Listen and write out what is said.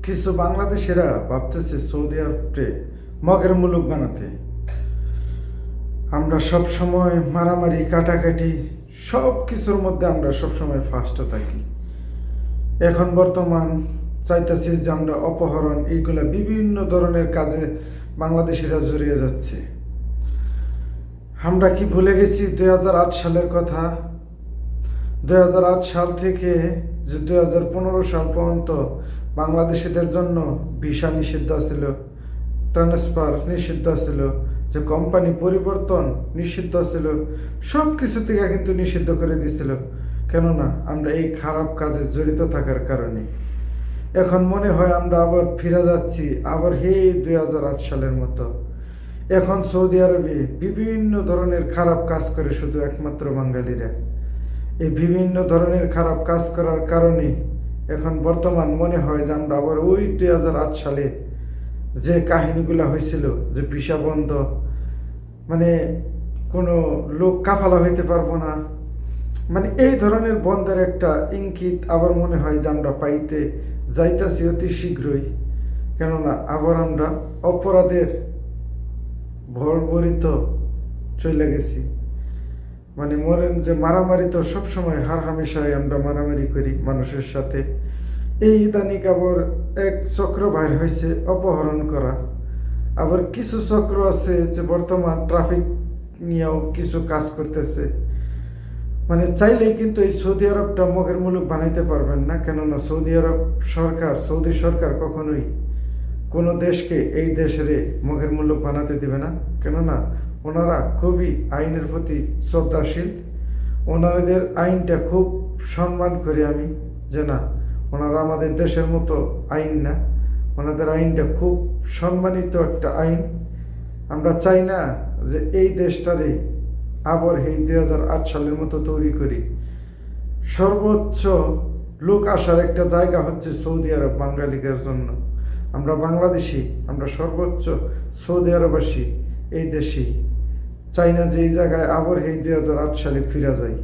কিছু বাংলাদেশিরা ভাবতেছে সৌদি আরবকে মগের মুলুক বানাতে। আমরা সব সময় মারামারি কাটাকাটি সব কিছুর মধ্যে আমরা সব সময় ফার্স্টে থাকি। এখন বর্তমান চাইতেছি যে আমরা অপহরণ এইগুলা বিভিন্ন ধরনের কাজে বাংলাদেশিরা জড়িয়ে যাচ্ছে। আমরা কি ভুলে গেছি 2008 সালের কথা? 2008 সাল থেকে যে 2015 সাল পর্যন্ত বাংলাদেশিদের জন্য ভিসা নিষিদ্ধ ছিল, ট্রান্সফার নিষিদ্ধ ছিল, যে কোম্পানি পরিবর্তন নিষিদ্ধ ছিল, সব কিছু থেকে কিন্তু নিষিদ্ধ করে দিয়েছিল। কেননা আমরা এই খারাপ কাজে জড়িত থাকার কারণে এখন মনে হয় আমরা আবার ফিরে যাচ্ছি আবার 2008 সালের মতো। এখন সৌদি আরবে বিভিন্ন ধরনের খারাপ কাজ করে শুধু একমাত্র বাঙালিরা। এই বিভিন্ন ধরনের খারাপ কাজ করার কারণে এখন বর্তমান মনে হয় যে আমরা আবার ওই 2008 সালে যে কাহিনীগুলো হয়েছিল, যে ভিসা বন্ধ, মানে কোনো লোক কাফালা হইতে পারবো না, মানে এই ধরনের বন্ধের একটা ইঙ্গিত আবার মনে হয় যে আমরা পাইতে যাইতাছি অতি শীঘ্রই। কেননা আবার আমরা অপরাধের ভরভরিত চলে গেছি। মানে মরেন যে মারামারি তো সবসময় হার হামেশায় আমরা মারামারি করি মানুষের সাথে। এই ইদানিক আবার এক চক্র বাইর হয়েছে অপহরণ করা। আবার কিছু চক্র আছে যে বর্তমান ট্রাফিক নিয়েও কিছু কাজ করতেছে। মানে চাইলেই কিন্তু এই সৌদি আরবটা মগের মুলুক বানাইতে পারবেন না। কেননা সৌদি সরকার কখনোই কোনো দেশকে এই দেশের মগের মুলুক বানাতে দিবে না। কেননা ওনারা খুবই আইনের প্রতি শ্রদ্ধাশীল। ওনাদের আইনটা খুব সম্মান করি আমি, যে না, ওনারা আমাদের দেশের মতো আইন না, ওনাদের আইনটা খুব সম্মানিত একটা আইন। আমরা চাই না যে এই দেশটারে আবার এই 2008 সালের মতো তৈরি করি। সর্বোচ্চ লোক আসার একটা জায়গা হচ্ছে সৌদি আরব বাঙালিদের জন্য। আমরা বাংলাদেশি, আমরা সর্বোচ্চ সৌদি আরববাসী এই দেশি চাই না যে এই জায়গায় আবার এই 2008 সালে ফিরে যাই।